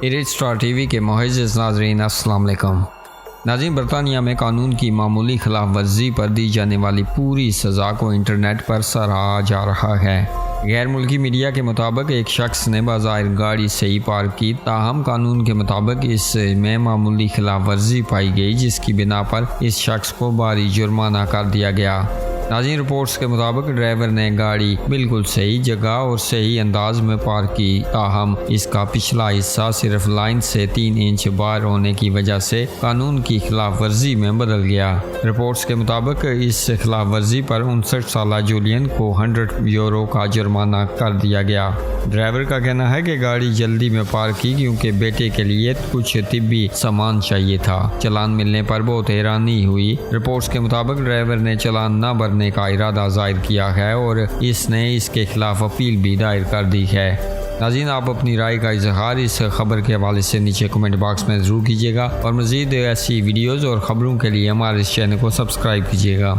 इरिट star TV के मुअज़्ज़िज़ नाज़रीन अस्सलाम वालेकुम। नाज़रीन, बरतानिया में कानून की मामूली खिलाफ वर्जी पर दी जाने वाली पूरी सज़ा को इंटरनेट पर सराहा जा रहा है। गैर मुल्की मीडिया के मुताबिक एक शख्स ने बाज़ाहिर गाड़ी सही पार्क की, ताहम कानून के मुताबिक इसमें मामूली खिलाफ वर्जी पाई गई, जिसकी बिना पर इस शख्स को भारी जुर्माना कर दिया गया। नाज़रीन, रिपोर्ट्स के मुताबिक ड्राइवर ने गाड़ी बिल्कुल सही जगह और सही अंदाज में पार्क की, ताहम इसका पिछला हिस्सा सिर्फ लाइन से 3 इंच बाहर होने की वजह से कानून की खिलाफ वर्जी में बदल गया। रिपोर्ट्स के मुताबिक इस खिलाफ वर्जी पर 59 साल जूलियन को 100 यूरो का जुर्माना कर दिया गया। ड्राइवर का कहना है कि गाड़ी जल्दी में पार्क की क्योंकि बेटे के लिए कुछ तिब्बी सामान चाहिए था। चालान मिलने पर बहुत हैरानी हुई। रिपोर्ट्स के मुताबिक ड्राइवर ने चालान न भरने का इरादा जाहिर किया है और इसने इसके खिलाफ अपील भी दायर कर दी है। नाज़रीन, आप अपनी राय का इजहार इस खबर के हवाले से नीचे कमेंट बॉक्स में ज़रूर कीजिएगा और मज़ीद ऐसी वीडियोज़ और ख़बरों के लिए हमारे इस चैनल को सब्सक्राइब कीजिएगा।